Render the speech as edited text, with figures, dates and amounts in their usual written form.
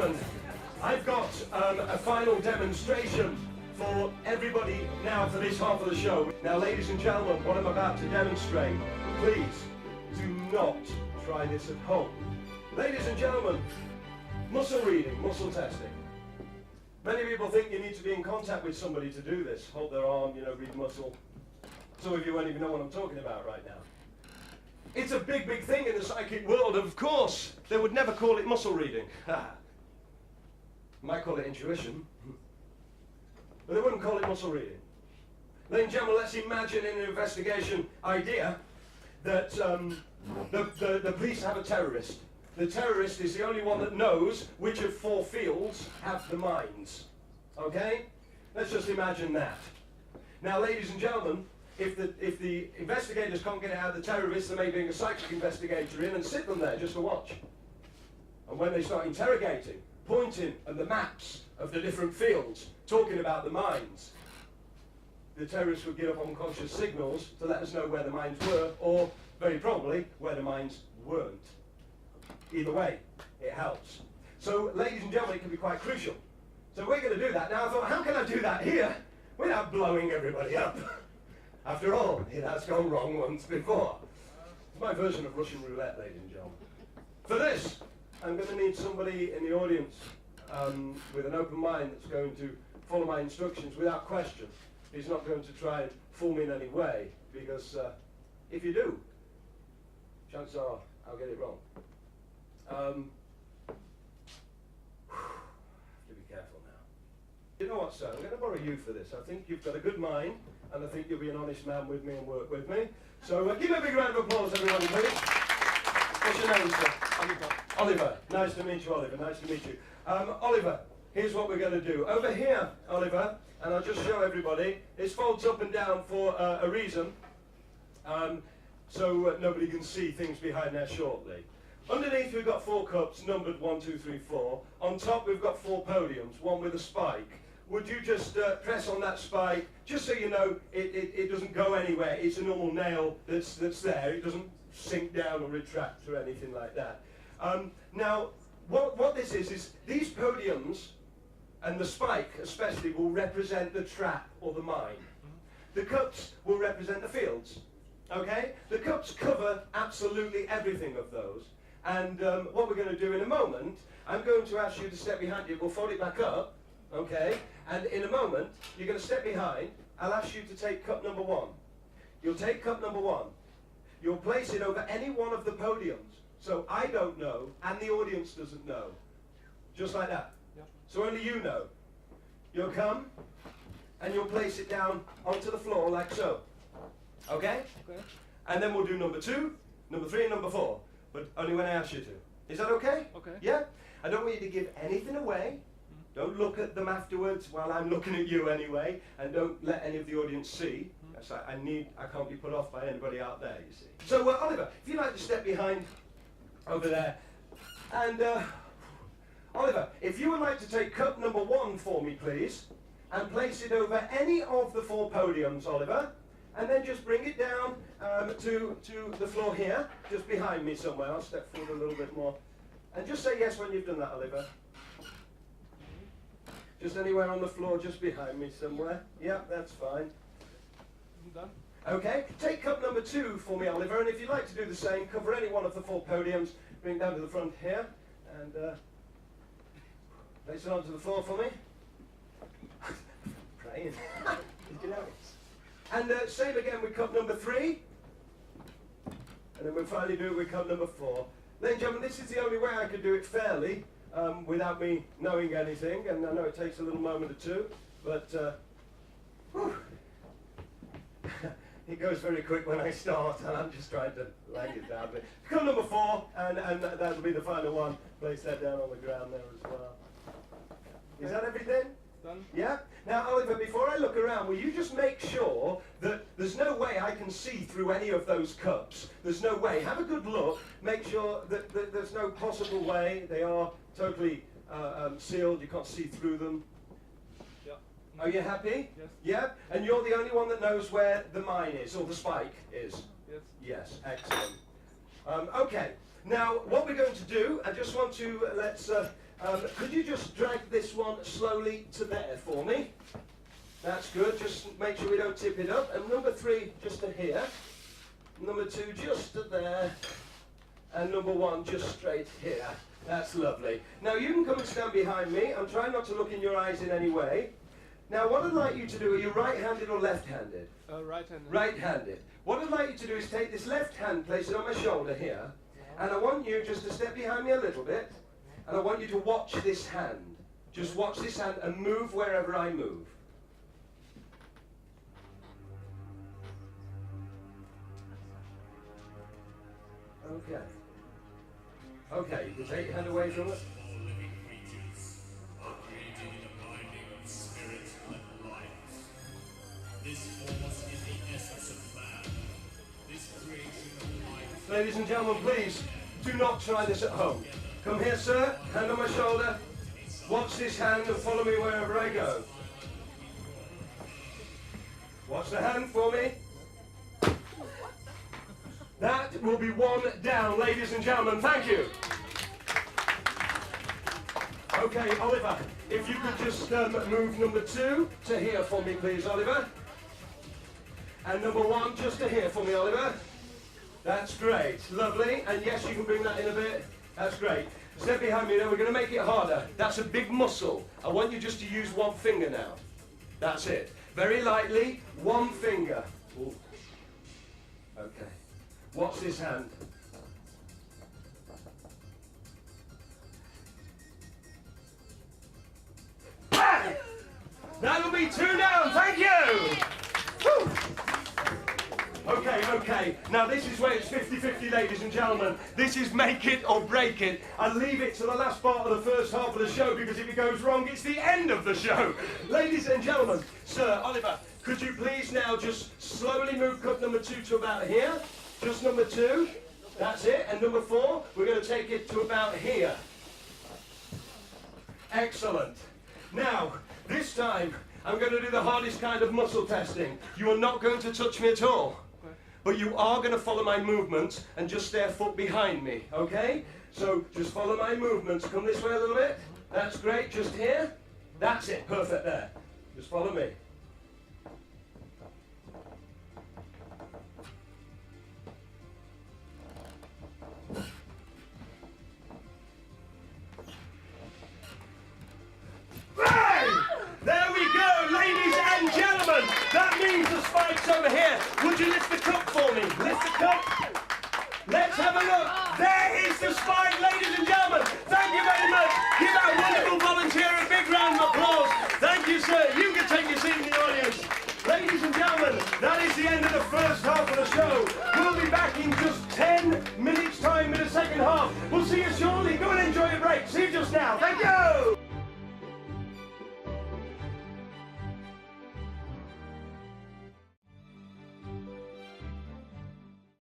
gentlemen, I've got a final demonstration for everybody now for this half of the show. Now, ladies and gentlemen, what I'm about to demonstrate, please do not try this at home. Ladies and gentlemen, muscle reading, muscle testing. Many people think you need to be in contact with somebody to do this. Hold their arm, read muscle. Some of you won't even know what I'm talking about right now. It's a big, big thing in the psychic world. Of course, they would never call it muscle reading. Might call it intuition. But they wouldn't call it muscle reading. Ladies and gentlemen, let's imagine in an investigation idea that the police have a terrorist. The terrorist is the only one that knows which of 4 fields have the mines. Okay? Let's just imagine that. Now, ladies and gentlemen, if the investigators can't get it out of the terrorists, they may bring a psychic investigator in and sit them there just to watch. And when they start interrogating, pointing at the maps of the different fields, talking about the mines, the terrorists would give up unconscious signals to let us know where the mines were, or very probably where the mines weren't. Either way, it helps. So, ladies and gentlemen, it can be quite crucial. So we're going to do that. Now, I thought, how can I do that here without blowing everybody up? After all, it has gone wrong once before. It's my version of Russian roulette, ladies and gentlemen. For this, I'm going to need somebody in the audience with an open mind that's going to follow my instructions without question. He's not going to try and fool me in any way, because if you do, chances are I'll get it wrong. Have to be careful now. You know what, sir? I'm going to borrow you for this. I think you've got a good mind, and I think you'll be an honest man with me and work with me. So give me a big round of applause, everyone, please. What's your name, sir? Oliver. Oliver. Nice to meet you, Oliver. Nice to meet you. Oliver, here's what we're going to do. Over here, Oliver, and I'll just show everybody, it folds up and down for a reason, so nobody can see things behind there shortly. Underneath we've got 4 cups, numbered 1, 2, 3, 4. On top we've got 4 podiums, one with a spike. Would you just press on that spike, just so you know it doesn't go anywhere. It's a normal nail that's there. It doesn't sink down or retract or anything like that. Now, what this is these podiums, and the spike especially, will represent the trap or the mine. The cups will represent the fields. Okay? The cups cover absolutely everything of those. And what we're going to do in a moment, I'm going to ask you to step behind you. We'll fold it back up, okay? And in a moment, you're going to step behind. I'll ask you to take cup number 1. You'll take cup number 1. You'll place it over any one of the podiums. So I don't know, and the audience doesn't know. Just like that. Yep. So only you know. You'll come, and you'll place it down onto the floor like so. Okay? Okay. And then we'll do number 2, number 3, and number 4. But only when I ask you to. Is that okay? Okay. Yeah? I don't want you to give anything away. Don't look at them afterwards while I'm looking at you anyway. And don't let any of the audience see. So I can't be put off by anybody out there, you see. So, Oliver, if you'd like to step behind over there. And, Oliver, if you would like to take cup number 1 for me, please. And place it over any of the 4 podiums, Oliver. And then just bring it down to the floor here, just behind me somewhere. I'll step forward a little bit more. And just say yes when you've done that, Oliver. Just anywhere on the floor, just behind me somewhere. Yeah, that's fine. I'm done. Okay, take cup number 2 for me, Oliver. And if you'd like to do the same, cover any one of the 4 podiums, bring it down to the front here, and place it onto the floor for me. Praying. You know it. And same again with cup number 3. And then we'll finally do it with cup number 4. Ladies and gentlemen, this is the only way I could do it fairly without me knowing anything. And I know it takes a little moment or two, but it goes very quick when I start, and I'm just trying to lang it down a bit. Cup number 4, and that'll be the final one. Place that down on the ground there as well. Is that everything? Done. Yeah? Now, Oliver, before I look around, will you just make sure that there's no way I can see through any of those cups? There's no way. Have a good look. Make sure that there's no possible way. They are totally sealed. You can't see through them. Yeah. Are you happy? Yes. Yeah? And you're the only one that knows where the mine is, or the spike is? Yes. Yes. Excellent. Okay. Now, what we're going to do, I just want to, let's Could you just drag this one slowly to there for me? That's good. Just make sure we don't tip it up. And number 3, just to here. Number 2, just to there. And number 1, just straight here. That's lovely. Now you can come and stand behind me. I'm trying not to look in your eyes in any way. Now what I'd like you to do, are you right-handed or left-handed? Right-handed. Right-handed. What I'd like you to do is take this left hand, place it on my shoulder here, and I want you just to step behind me a little bit, and I want you to watch this hand. Just watch this hand and move wherever I move. Okay. Okay, you can take your hand away from it. All living creatures are created in a binding of spirit and light. This force is the essence of man. This creation of life. Ladies and gentlemen, please do not try this at home. Come here, sir. Hand on my shoulder. Watch this hand and follow me wherever I go. Watch the hand for me. That will be 1 down, ladies and gentlemen. Thank you. Okay, Oliver, if you could just move number 2 to here for me, please, Oliver. And number 1 just to here for me, Oliver. That's great. Lovely. And yes, you can bring that in a bit. That's great. Step behind me now. We're going to make it harder. That's a big muscle. I want you just to use 1 finger now. That's it. Very lightly, 1 finger. Ooh. Okay. Watch this hand. Bang! That'll be 2 down. Thank you. Woo. Okay. Now this is where it's 50-50, ladies and gentlemen. This is make it or break it. I leave it to the last part of the first half of the show because if it goes wrong, it's the end of the show. Ladies and gentlemen, Sir Oliver, could you please now just slowly move cup number 2 to about here? Just number 2. That's it. And number 4, we're going to take it to about here. Excellent. Now, this time, I'm going to do the hardest kind of muscle testing. You are not going to touch me at all. But you are going to follow my movements and just stay a foot behind me, okay? So just follow my movements. Come this way a little bit. That's great. Just here. That's it. Perfect there. Just follow me. There we go, ladies and gentlemen. That means the spike's over here. Would you lift the cup for me? Lift the cup. Let's have a look. There is the spike, ladies and gentlemen. Thank you very much. Give that wonderful volunteer a big round of applause. Thank you, sir. You can take your seat in the audience. Ladies and gentlemen, that is the end of the first half of the show. We'll be back in just 10 minutes' time in the second half. We'll see you shortly. Go and enjoy your break. See